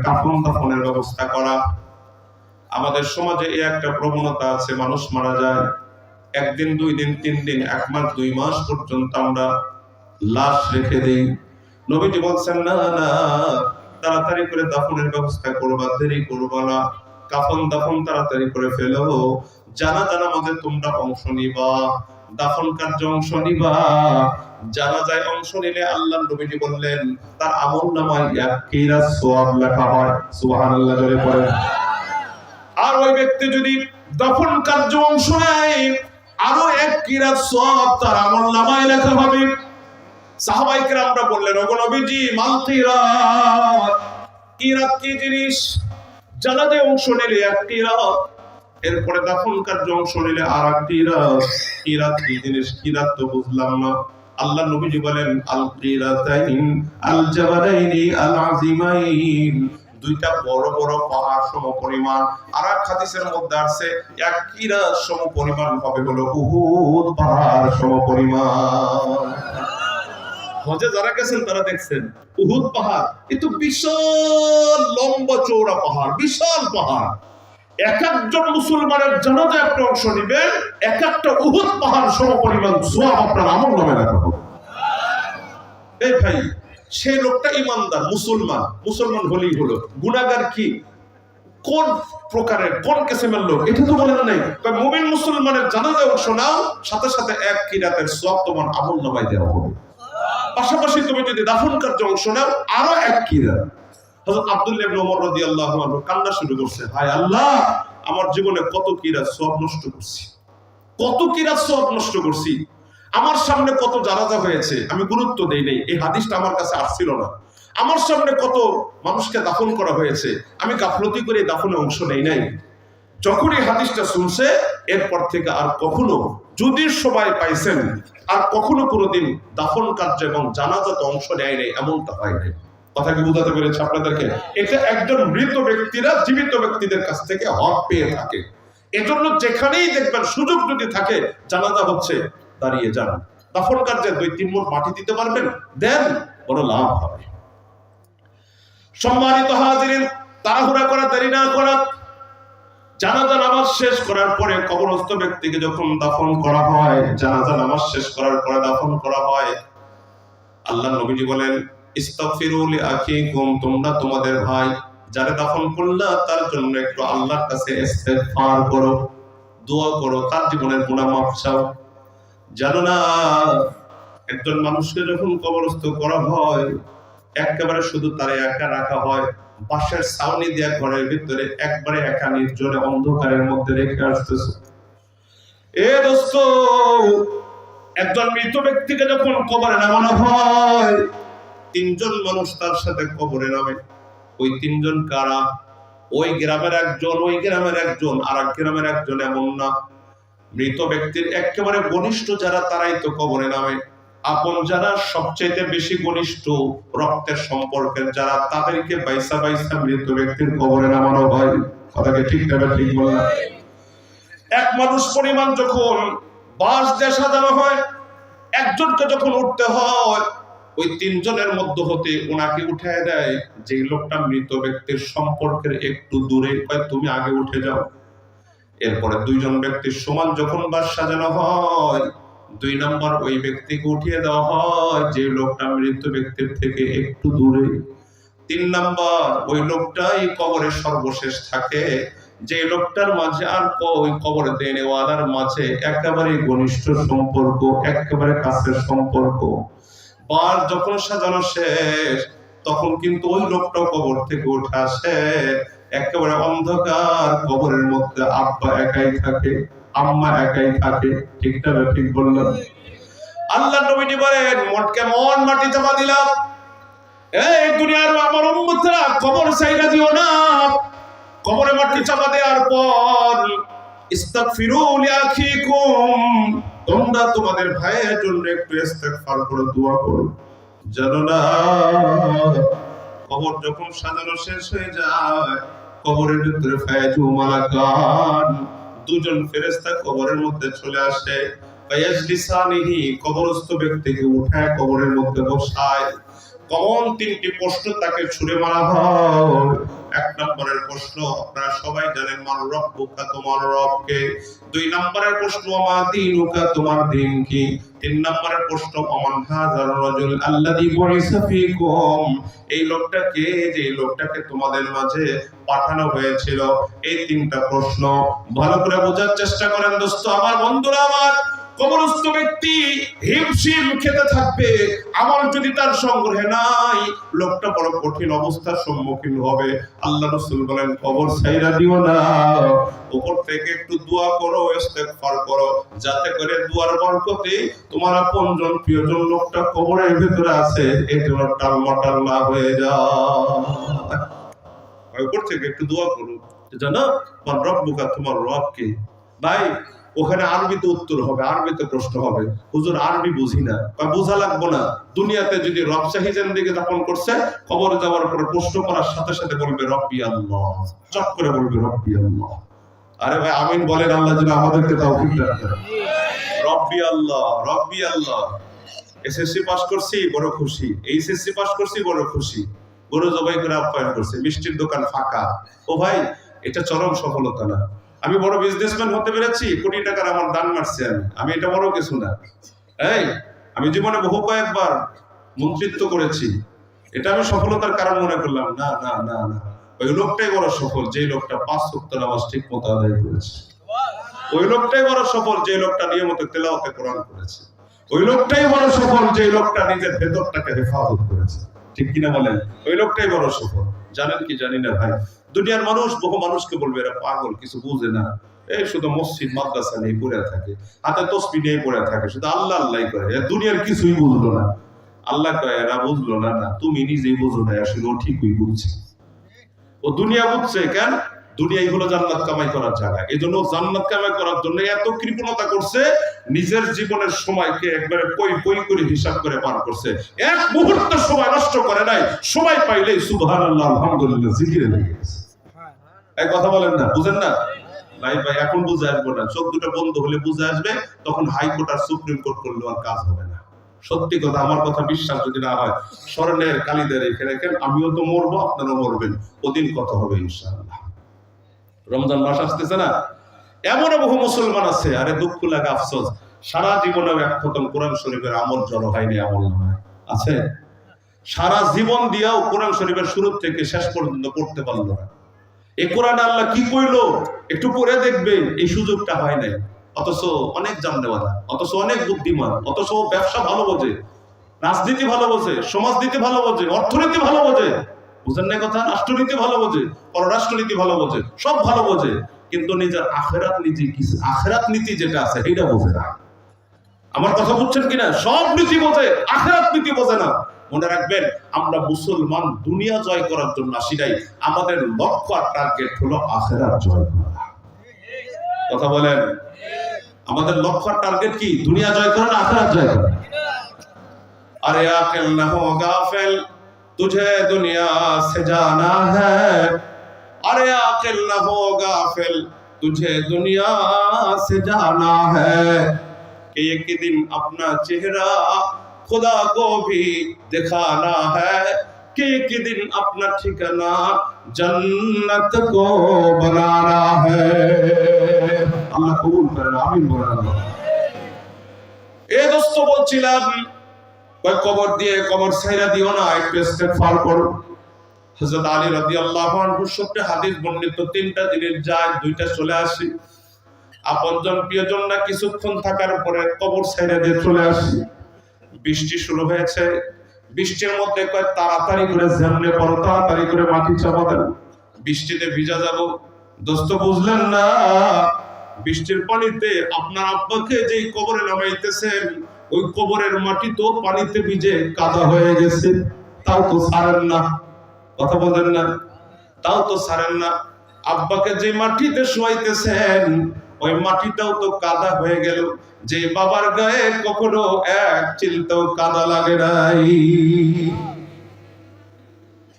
কাফন দাফনের ব্যবস্থা করা। আমাদের সমাজে এই একটা প্রবণতা আছে, মানুষ মারা যায় একদিন, 2 দিন, 3 দিন, 1 মাস, 2 মাস পর্যন্ত আমরা লাশ রেখে দেই। নবীজি বলছেন না না, তাড়াতাড়ি করে দাফনের ব্যবস্থা করবা, দেরি করবা না। কাফন দাফন তাড়াতাড়ি করে ফেলো, জানাজা নামাজে তোমরা অংশ নিবা, দাফন কার্যে অংশ নিবা। জানাজায় অংশ নিলে আল্লাহ নবীজি বললেন তার আমলনামায় 1 কিরাত সওয়াব লেখা হয়। সুবহানাল্লাহ জোরে পড়েন। আর ওই ব্যক্তি যদি দাফন কার্যে অংশ নেয় আরো 1 কিরাত সওয়াব তার আমলনামায় লেখা হবে। সাহাবায়ে কেরামরা বললেন ওগো নবীজি মাল কিরাত, কিরাত কি জিনিস? জানাজায় অংশ নিলে 1 কিরাত, এরপরে দাফন কার্যে অংশ নিলে আর 1 কিরাত। কিরাত কি জিনিস? কিরাত তো বুঝলাম না। আল্লাহ নবীজি বলেন আল কিরাতাইন আল জাবালাইনি আল আযীমাইন, 2টা বড় বড় পাহাড় সমপরিমাণ। আর এক হাদিসের মধ্যে আছে 1 কিরাত সমপরিমাণ হবে হলো উহুদ পাহাড় সমপরিমাণ। হজে যারা গেছেন তারা দেখছেন উহুদ পাহাড়, কিন্তু বিশাল লম্বা চওড়া পাহাড়, বিশাল পাহাড়। এক একজন মুসলমানের জানাজায় একটা অংশ নিবেন, এক একটা উহুদ পাহাড় সমপরিমাণ সওয়াব আপনার আমলনামায় লেখা হবে। এই ভাই, সেই লোকটা ইমানদার মুসলমান, মুসলমান হলেই হলো। গুনাহগার কি? কোন প্রকারের, কোন কিসমের লোক এটা তো বলেন নাই। মুমিন মুসলমানের জানাজায় অংশ নাও, সাথে সাথে 1 কিরাতের সওয়াব তোমার আমলনামায় দেওয়া হবে। পাশাপাশি তুমি যদি দাফন কার্যে অংশ নাও আরো 1 কিরাত। হযরত আব্দুল্লাহ ইবনে ওমর রাদিয়াল্লাহু আনহু কান্না শুরু করছে, হায় আল্লাহ, আমার জীবনে কত কিরাত সওয়াব নষ্ট করছি, কত কিরাত সওয়াব নষ্ট করছি। আমার সামনে কত জানাজা হয়েছে আমি গুরুত্ব দেই নাই, এই হাদিসটা আমার কাছে আসছিল না। আমার সামনে কত মানুষকে দাফন করা হয়েছে, আমি গাফলতি করে দাফনে অংশ নেই নাই। যখন এই হাদিসটা শুনছে এরপর থেকে আর কখনো, যদি সময় পাইছেন, আর কখনো কোনোদিন দাফন কার্য এবং জানাজাতে অংশ নেয় নাই, এমনটা হয় নাই। কথা কি বুঝাতে পেরেছি আপনাদেরকে? এটা একজন মৃত ব্যক্তিরা জীবিত ব্যক্তিদের কাছ থেকে হক পেয়ে থাকে। এজন্য যেখানেই দেখবেন সুযোগ যদি থাকে জানাজা হচ্ছে, দাঁড়িয়ে যান, দাফন কার্যে 2-3 মুঠ মাটি দিতে পারবেন, দেন, বড় লাভ হবে। সম্মানিত হাজিরিন, তাড়াহুড়া করা, দেরি না করা। জানাজা নামাজ শেষ করার পরে কবরস্থ ব্যক্তিকে যখন দাফন করা হয়, জানাজা নামাজ শেষ করার পরে দাফন করা হয়, আল্লাহ নবীজি বলেন ইস্তাগফিরু লিআখিকুম, তোমরা তোমাদের ভাই যারা দাফন করলা তার জন্য একটু আল্লাহর কাছে ইস্তেগফার করো, দোয়া করো, তার জীবনের গুনাহ মাফ চাও। জানো না, একজন মানুষকে যখন কবরস্থ করা হয় একেবারে শুধু তারে একা রাখা হয়, বাঁশের ছাউনি দেয়া ঘরের ভিতরে একবারে একা নির্জনে অন্ধকারের মধ্যে রেখে আসতেছে। এ দোস্ত, একজন মৃত ব্যক্তিকে যখন কবরে নামানো হয় 3 জন মানুষ তার সাথে কবরে নামে। ওই 3 জন কারা? ওই গ্রামের একজন, ওই গ্রামের একজন, আর এক গ্রামের একজন, এমন না। মৃত ব্যক্তির একেবারে ঘনিষ্ঠ যারা তারাই তো কবরে নামে। আপন যারা, সবচেয়ে বেশি ঘনিষ্ঠ রক্তের সম্পর্কের যারা, তাদেরকে বাইসা বাইসা মৃত ব্যক্তির কবরে নামানো হয়। কথাকে ঠিক না ঠিক বললাম? 1 মানুষ পরিমাণ যখন বাঁশ দিয়ে সাজানো হয়, একজনকে যখন উঠতে হয় ওই 3 জনের মধ্য হতে ওনাকে উঠায় দেয় যে লোকটা মৃত ব্যক্তির সম্পর্কের একটু দূরে, তুমি আগে উঠে যাও। এরপরে 2 জন ব্যক্তির সমান যখন বাঁশ সাজানো হয় 2 নম্বর ওই ব্যক্তিকে উঠিয়ে দেওয়া হয় যে লোকটা মৃত ব্যক্তির থেকে একটু দূরে। তিন নাম্বার, ওই লোকটাই কবরের সর্বশেষ থাকে, যে লোকটার মাঝে আর ওই কবর দেনেওয়ালার মাঝে একেবারে ঘনিষ্ঠ সম্পর্ক, একেবারে কাছের সম্পর্ক। বার যখন সাজানো শেষ, তখন কিন্তু ওই লোকটাও কবর থেকে উঠে আসে। একেবারে অন্ধকার কবরের মধ্যে আব্বা একাই থাকে, আম্মা একাই থাকে। ঠিক না ঠিক বললাম? আল্লাহ নবীজি বলেন, মোট কেমন মাটি চাপা দিলাম, এই দুনিয়ার আমার উম্মতরা কবর ছাইড়া দিও না। কবরে মাটি চাপা দেওয়ার পর ইস্তাগফিরু লিআখিকুম, তোমরা তোমাদের ভাইয়ের জন্য একটু ইস্তেগফার করে দোয়া করো। জানো না, কবর যখন সাজানো শেষ হয়ে যায়, কবরের ভিতরে ফায়াজু মালাকান, দুজন ফেরেশতা কবরের মধ্যে চলে আসে। ফায়াজলিসানিহি, কবরস্থ ব্যক্তিকে উঠায় কবরের মধ্যে বসায়। কমন তিনটি প্রশ্ন তাকে ছুড়ে মারা হয়। এক নম্বরের প্রশ্ন আপনারা সবাই জানেন, মান রব্বুকা, তোমার রব কে। দুই নম্বরের প্রশ্ন, মা দীনুকা, তোমার দিন কি। তিন নম্বরের প্রশ্ন, ওমান হাযার রাজুল আল্লাযী বুইসা ফীকুম, এই লোকটাকে, যে লোকটাকে তোমাদের মাঝে পাঠানো হয়েছিল। এই তিনটা প্রশ্ন ভালো করে বোঝার চেষ্টা করেন দোস্ত আমার, বন্ধুরা আমার। কবরস্থ ব্যক্তি হিমশিম খেতে থাকবে, আমল যদি তার সংগ্রহে নাই, লোকটা বড় কঠিন অবস্থার সম্মুখীন হবে। আল্লাহ রাসূল বলেন, কবর ছাইড়া দিও না, উপর থেকে একটু দোয়া করো, ইস্তেগফার করো, যাতে করে দুয়ার বরকতে তোমার আপনজন প্রিয়জন লোকটা কবরের ভিতরে আছে, এই জন্য টালমাটাল না হয়ে যায়। উপর থেকে একটু দোয়া করো, জানো মান রব্বুকা, তোমার রব কে। ভাই ওখানে আরবিতে উত্তর হবে, আরবিতে প্রশ্ন হবে। হুজুর আরবি বুঝি না, বা বোঝা লাগবো না। দুনিয়াতে যদি রব শাহী জিন্দেগি যাপন করছে, কবরে যাওয়ার পরে প্রশ্ন করার সাথে সাথে বলবে রব্বি আল্লাহ, চট করে বলবে রব্বি আল্লাহ। আরে ভাই আমিন বলেন, আল্লাহ যেন আমাদেরকে তৌফিক দান করেন। রব্বি আল্লাহ, রব্বি আল্লাহ। এসএসসি পাস করছি বড় খুশি, এইচএসসি পাস করছি বড় খুশি, গরু জবাই করে আপ্যায়ন করছে, মিষ্টির দোকান ফাঁকা। ও ভাই, এটা চরম সফলতা না? আমি বড় বিজনেসম্যান হতে পেরেছি, কোটি টাকার আমার দান মারছি, আমি এটা বড় কিছু না। এই আমি জীবনে বহু কয়েকবার মন্ত্রিত্ব করেছি, এটা আমি সফলতার কারণ মনে করলাম না, না, না, না। ওই লোকটাই বড় সফল, যে লোকটা 5 ওয়াক্ত নামাজ ঠিক মতো আদায় করেছে। ওই লোকটাই বড় সফল, যে লোকটা নিয়মিত তেলাওয়াতে কোরআন করেছে। ওই লোকটাই বড় সফল, যে লোকটা নিজের ভেতরটাকে হেফাজত করেছে। ঠিক কিনা বলেন? ওই লোকটাই বড় সফল। জানেন কি জানি না ভাই, দুনিয়ার মানুষ বহু মানুষকে বলবে এরা পাগল, কিছু বুঝে না, এই শুধু মসজিদ মাদ্রাসা নিয়ে পড়ে থাকে, হাতে তসবিহ নিয়ে পড়ে থাকে, শুধু আল্লাহ আল্লাহ করে, দুনিয়ার কিছুই বুঝলো না। আল্লাহ কয় এরা বুঝলো না, না তুমি নিজেই বুঝো না, আসলে ও ঠিকই বুঝছে। ও দুনিয়া বুঝছে কেন? দুনিয়াই হলো জান্নাত কামাই করার জায়গা। এজন্য জান্নাত কামাই করার জন্য এত কৃপণতা করছে, নিজের জীবনের সময়কে একবারে পই পই করে হিসাব করে পার করছে। এক মুহূর্ত সময় নষ্ট করে নাই, সময় পাইলেই সুবহানাল্লাহ আলহামদুলিল্লাহ জিকিরে লেগে গেছে। এই কথা বলেন না, বুঝেন না ভাই? ভাই এখন বুঝে আসবো না, চোখ দুটো বন্ধ হলে বুঝে আসবে, তখন হাইকোর্ট আর সুপ্রিম কোর্ট করলেও আর কাজ হবে না। সত্যি কথা, আমার কথা বিশ্বাস যদি না হয়, স্মরণের কালিদের রেখে রাখেন, আমিও তো মরবো, আপনারাও মরবেন, ওদিন কথা হবে ইনশাআল্লাহ। রমজান মাস আসতেছে না, এমন বহু মুসলমান আছে, আরে দুঃখ লাগে, আফসোস, সারা জীবনে এক খতম কোরআন শরীফের আমল জড়ো হয়নি, আমল নয় আছে। সারা জীবন দিয়াও কোরআন শরীফের শুরু থেকে শেষ পর্যন্ত পড়তে পারলো না। এই কোরআন আল্লাহ কি কইলো একটু পড়ে দেখবে, এই সুযোগটা হয় নাই। অথচ অনেক জাননেওয়ালা, অথচ অনেক বুদ্ধিমান, অথচ ব্যবসা ভালো বোঝে, রাজনীতি ভালো বোঝে, সমাজনীতি ভালো বোঝে, অর্থনীতি ভালো বোঝে, বুঝেন না কথা? রাষ্ট্রনীতি ভালো বোঝে, পররাষ্ট্রনীতি ভালো বোঝে, সব ভালো বোঝে, কিন্তু নিজের আখেরাত নীতি, আখেরাত নীতি যেটা আছে এটা বোঝে না। আমার কথা বুঝছেন কিনা? সব নীতি বোঝে, আখেরাত নীতি বোঝে না। মনে রাখবেন, আমরা মুসলমান দুনিয়া জয় করার জন্য আসি নাই, আমাদের লক্ষ্য আর টার্গেট হলো আখেরাত জয় করা। কথা বলেন, আমাদের লক্ষ্য আর টার্গেট কি? দুনিয়া জয় করা না আখেরাত জয় করা? अरे आकिल न हो गाफिल तुझे दुनिया से जाना है, अरे आकिल न हो गाफिल तुझे दुनिया से जाना है, कि एक दिन अपना चेहरा खुदा को भी दिखाना है, कि एक दिन अपना ठिकाना जन्नत को बनाना है। अल्लाह कबूल करे, आमीन बोलें। ए दोस्तों বলছিলাম, কবর দিয়ে কবর ছাইরা দিও না, একটু ইস্তেগফার করো। হযরত আলী রাদিয়াল্লাহু আনহুর সূত্রে হাদিস বর্ণিত, 3টা দিনের যায় 2টা চলে আসি। আপনজন প্রিয়জন না কিছুক্ষণ থাকার পরে কবর ছেড়ে দিয়ে চলে আসি। বৃষ্টি শুরু হয়েছে, বৃষ্টির মধ্যে কয় তাড়াতাড়ি করে ঝেমনে পড়ো, তাড়াতাড়ি করে মাটি চাপা দেন, বৃষ্টিতে ভিজা যাব। দোস্ত বুঝলেন না, বৃষ্টির পানিতে আপনার আব্বাকে যেই কবরে নামাইতেছেন ওই কবরের মাটি তো পানিতে ভিজে কাদা হয়ে গেছে, তাও তো ছাড়েন না। কথা বলেন না, তাও তো ছাড়েন না। আব্বাকে যে মাটিতে শোয়াইতেছেন ওই মাটিটাও তো কাদা হয়ে গেল, যে বাবার গায়ে কখনো এক চিলতেও কাদা লাগে নাই,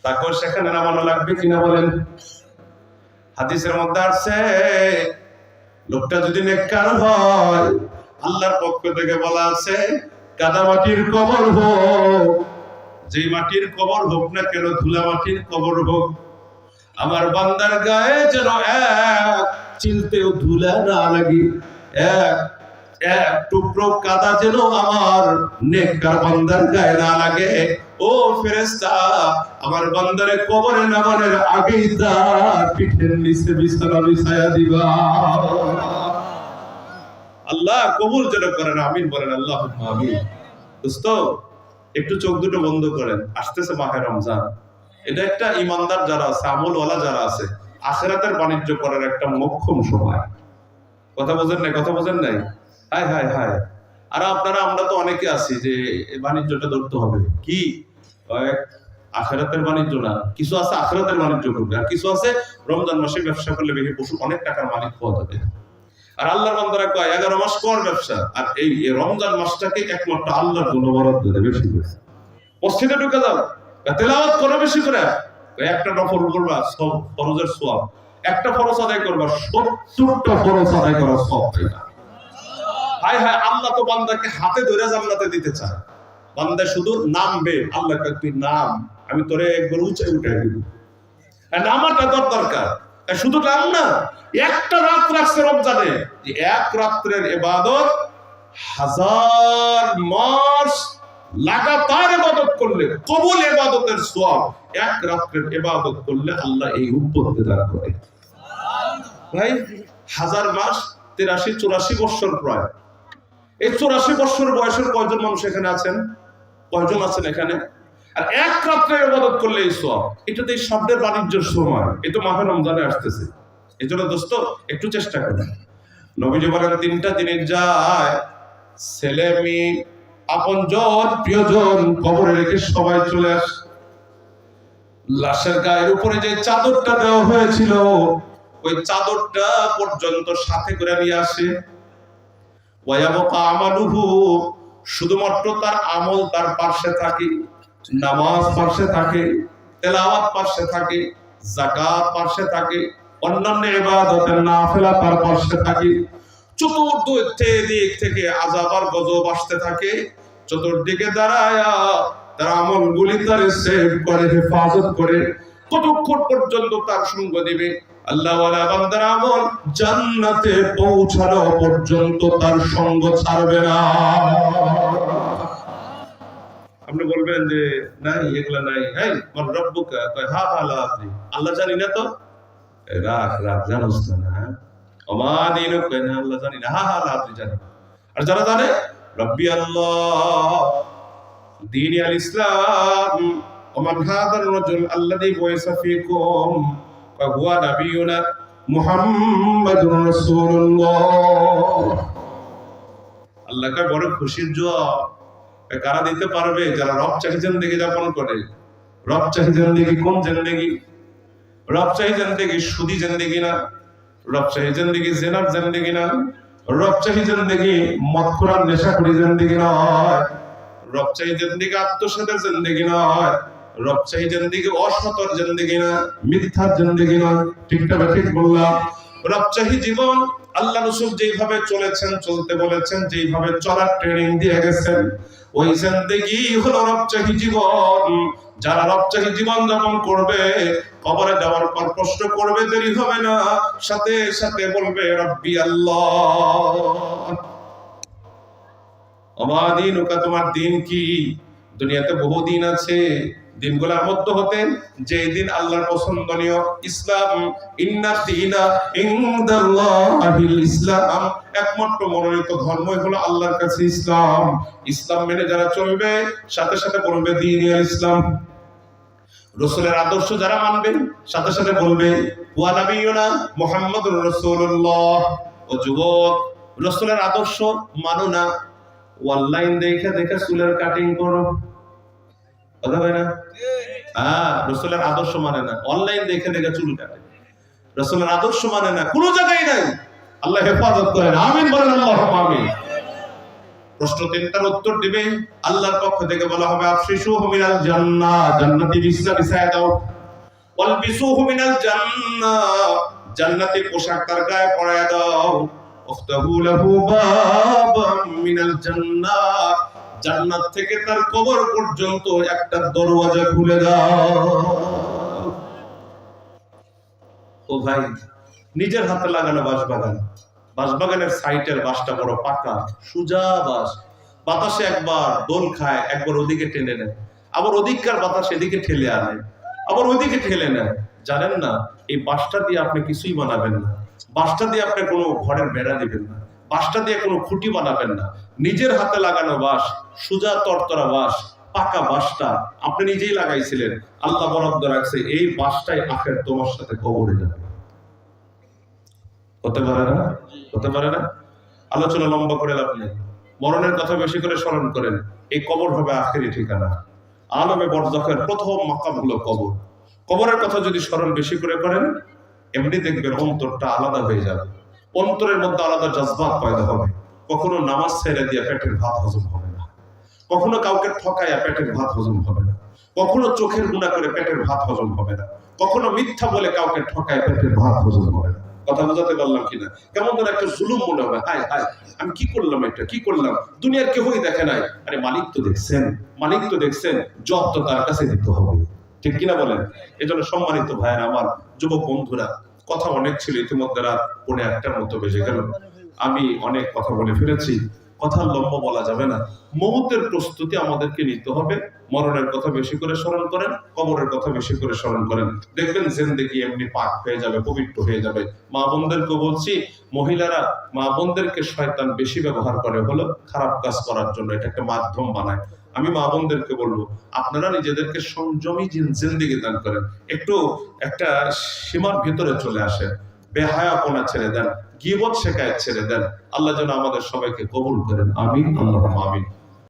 তাকে সেখানে নামানো লাগবে কিনা বলেন? হাদিসের মধ্যে আছে লোকটা যদি নেককার হয় আল্লাহর পক্ষ থেকে বলা আছে কাদা মাটির কবর হোক, যে মাটির কবর হোক না কেন, ধুলা মাটির কবর হোক, আমার বান্দার গায়ে যেন এক চিলতেও ধুলা না লাগে, এক টুকরো কাদা যেন আমার নেককার বান্দার গায়ে না লাগে। ও ফেরেশতা, আমার বান্দারে কবরে নামানোর আগেই তার পিঠের নিচে বিছানা বিছায়া দিবা। আল্লাহ কবুল যেন করেন, আমিন বলেন আল্লাহুম্মা আমিন। দোস্ত একটু চোখ দুটো বন্ধ করেন, আসতেছে মাহে রমজান। এটা একটা ইমানদার যারা আছে, আমলওয়ালা যারা আছে, আখিরাতের বাণিজ্য করার একটা মোক্ষম সময়। কথা বোঝেন নাই? কথা বোঝেন নাই? হায় হায় হায়। আর আপনারা আমরা তো অনেকে আছি যে বাণিজ্যটা ধরতে হবে কি আখিরাতের বাণিজ্য না, কিছু আছে আখিরাতের বাণিজ্য করবে, আর কিছু আছে রমজান মাসে ব্যবসা করলে বেশি পশু অনেক টাকার মালিক পাওয়া যাবে। আর আল্লাহর বান্দারা কয় 11 মাস কর ব্যবসা, আর এই রমজান মাসটাকে একমাত্র আল্লাহর জন্য বরাদ্দ দেবে বেশি করে। মসজিদে ঢুকে যাও, তেলাওয়াত করো বেশি করে, একটা নফল করবা সব ফরজের সওয়াব, একটা ফরজ আদায় করবা 70টা ফরজ আদায় করার সওয়াব পাইবা। হায় হায়, আল্লাহ তো বান্দাকে হাতে ধরে জান্নাতে দিতে চায়। বান্দা শুধু নামবে, আল্লাহকে তুই নাম, আমি তোরে একবার উঁচে উঠে দিব। নামাটা তোর দরকার, শুধু নাম না। একটা রাত রাখছে রমজানে, এক রাত্রের ইবাদত 1000 মাস লাগাতার ইবাদত করলে কবুল ইবাদতের সওয়াব, এক রাত্রের ইবাদত করলে আল্লাহ এই উম্মতকে দান করে। ভাই 1000 মাস 83-84 বছর প্রায়। এই 84 বছর বয়সের কয়জন মানুষ এখানে আছেন? কয়জন আছেন এখানে? আর এক রাত্রে ইবাদত করলে এই সওয়াব। এটা তো এই শব্দের বাণিজ্যের সময়, এটা মাহে রমজানে আসতেছে। এজন্য দোস্ত একটু চেষ্টা করুন। নবীজি বলেন 3টা দিনের যায়, ছেলে মেয়ে আপনজন প্রিয়জন কবরে রেখে সবাই চলে আসে। লাশের গায়ের উপরে যে চাদরটা দেওয়া হয়েছিল ওই চাদরটা পর্যন্ত সাথে করে নিয়ে আসে। ওয়ায়াবকা আমালুহু, শুধুমাত্র তার আমল তার পাশে থাকে, নামাজ পাশে থাকে, তেলাওয়াত পাশে থাকে, যাকাত পাশে থাকে, অন্যান্য ইবাদতের নাফিলা তার পাশে থাকে। চতুর্দিক থেকে আযাব আর গজব আসতে থাকে, চতুর্দিকে দাঁড়ায়া তার আমলগুলি তার সেভ করে, হেফাজত করে। কতক্ষণ পর্যন্ত তার সঙ্গ দিবে? আল্লাহ ওয়ালা বান্দার আমল জান্নাতে পৌঁছানো পর্যন্ত তার সঙ্গ ছাড়বে না। আপনি বলবেন যে নাই, এগুলা নাই। হ্যাঁ, আমার রব্বুকা কয় হা হা লা আদরি, আল্লাহ জানি না তো। রাখ রাখ, জানোস না? হ্যাঁ, অমাদিনু কয় না আল্লাহ জানি না, হা হা লা আদরি জানি। আর যারা জানে রব্বি আল্লাহ দীনি আল ইসলাম ওমান হাদার রাজুল আল্লাযী বুইসা ফীকুম ওয়া হুয়া নাবিয়ুনা মুহাম্মাদুর রাসূলুল্লাহ। আল্লাহ কা বড় খুশির জবাব কারা দিতে পারবে? যারা রব চাহি জিন্দেগি যাপন করে। রব চাহি জিন্দেগি কোন জিন্দেগি? রব চাহি জিন্দেগি সুদি জিন্দেগি না, রব চাহি জিন্দেগি জিনার জিন্দেগি না, রব চাহি জিন্দেগি মদ খোরার নেশাখোরি জিন্দেগি নয়, রব চাহি জিন্দেগি আত্মসাতের জিন্দেগি নয়, রব চাহি জিন্দেগি অসতর জিন্দেগি না, মিথ্যার জিন্দেগি না। ঠিকটা বা ঠিক বললাম? রব চাহি জীবন, আল্লাহ রাসূল যেইভাবে চলেছেন, চলতে বলেছেন, যেইভাবে চলার ট্রেনিং দিয়ে গেছেন, ওই জিন্দেগি হলো রবচাহি জীবন। যারা রবচাহি জীবন যাপন করবে কবরে যাওয়ার পর প্রশ্ন করবে, দেরি হবে না, সাথে সাথে বলবে রব্বি আল্লাহ। আমা দীনুকা, তোমার দিন কি? দুনিয়াতে বহু দিন আছে, দিনগুলোর মধ্যে হতে যে দিন আল্লাহর পছন্দনীয় ইসলাম, ইন্নাদ দীনা ইনদাল্লাহিল ইসলাম, একমাত্র মনোনীত ধর্মই হলো আল্লাহর কাছে ইসলাম। ইসলাম মেনে যারা চলবে, সাথে সাথে বলবে দ্বীনুল ইসলাম। রাসূলের আদর্শ যারা মানবে, সাথে সাথে বলবে ওয়া নাবিয়ুনা মুহাম্মাদুর রাসূলুল্লাহ। ও যুবক, রাসূলের আদর্শ মানো না, অনলাইন দেখে দেখে চুলের কাটিং করো, কথা হয় না? রাসূলের আদর্শ মানে না, অনলাইন দেখে দেখে চুল কাটে। রাসূলের আদর্শ মানে না, কোনো জায়গায় নাই। আল্লাহ হেফাজত করেন, আমিন বলেন আল্লাহুম্মা আমিন। প্রশ্ন তিনটার উত্তর দিবে, আল্লাহর পক্ষ থেকে বলা হবে আফশিশুহু মিনাল জান্নাহ, জান্নাতি বিছায়া দাও। ওয়ালবিসুহু মিনাল জান্নাহ, জান্নাতি পোশাক তার গায়ে পরায়া দাও। ওয়াফতাহু লাহু বাবাম মিনাল জান্নাহ, জান্নাত থেকে তার কবর পর্যন্ত একটা দরওয়াজা খুলে দাও। ও ভাই, নিজের হাতে লাগানো বাঁশবাগান, বাঁশবাগানের সাইটের বাঁশটা বড় পাকা সুজা বাঁশ, বাতাসে একবার দোল খায়, একবার ওদিকে টেনে নেয়, আবার ওদিককার বাতাস এদিকে ঠেলে আনে, আবার ওইদিকে ঠেলে নেয়। জানেন না, এই বাঁশটা দিয়ে আপনি কিছুই বানাবেন না, বাঁশটা দিয়ে আপনি কোনো ঘরের বেড়া দিবেন না, বাঁশটা দিয়ে কোনো খুঁটি বানাবেন না। নিজের হাতে লাগানো বাঁশ, সুজা তরতরা বাঁশ, পাকা বাঁশটা আপনি নিজেই লাগাইছিলেন, আল্লাহ বরাদ্দ রাখছে, এই বাঁশটাই আখের তোমার সাথে কবরে যাবে। হতে পারে না? হতে পারে না? আলোচনা লম্বা করে লাভ নেই, মরণের কথা বেশি করে স্মরণ করেন। এই কবর হবে আখেরি ঠিকানা। আলমে বরযাখের প্রথম মাকাম হলো কবর। কবরের কথা যদি স্মরণ বেশি করে করেন, এমনি দেখবেন অন্তরটা আলাদা হয়ে যাবে, অন্তরের মধ্যে আলাদা জজবাত পয়দা হবে। কখনো নামাজ ছেড়ে দিয়ে পেটের ভাত হজম হবে না, কখনো কাউকে ঠকাইয়া পেটের ভাত হজম হবে না, কখনো চোখের গুণা করে পেটের ভাত হজম হবে না, কখনো মিথ্যা বলে কাউকে ঠকায় পেটের ভাত হজম হবে না। কথা বোঝাতে পারলাম কিনা? কেমন ধর একটা জুলুম মনে হবে, হায় হায় আমি কি করলাম, এটা কি করলাম, দুনিয়ার কেউই দেখে নাই, আরে মালিক তো দেখছেন, মালিক তো দেখছেন, জব তো তার কাছে দিতে হবে, ঠিক কিনা বলেন? এই জন্য সম্মানিত ভাইয়েরা আমার, যুবক বন্ধুরা, কথা অনেক ছিল, ইতিমধ্যে রাত 1:30টার মতো বেজে গেল, আমি অনেক কথা বলে ফেলেছি, কথা লম্বা বলা যাবে না। মৌতের প্রস্তুতি আমাদেরকে নিতে হবে। মরণের কথা বেশি করে স্মরণ করেন, কবরের কথা বেশি করে স্মরণ করেন, দেখবেন জিন্দেগি এমনি পাক হয়ে যাবে, পবিত্র হয়ে যাবে। মা বোনদেরকে বলছি, মহিলারা মা বোনদেরকে শয়তান বেশি ব্যবহার করে হলো খারাপ কাজ করার জন্য, এটা একটা মাধ্যম বানায়। আমি মা বোনদেরকে বলবো, আপনারা নিজেদেরকে সংযমী জিন্দেগি দান করেন, একটু একটা সীমার ভিতরে চলে আসেন, বেহায়াপনা ছেড়ে দেন, গীবত শেখায়ত ছেড়ে দেন। আল্লাহ যেন আমাদের সবাইকে কবুল করেন, আমিন আল্লাহুম্মা আমিন।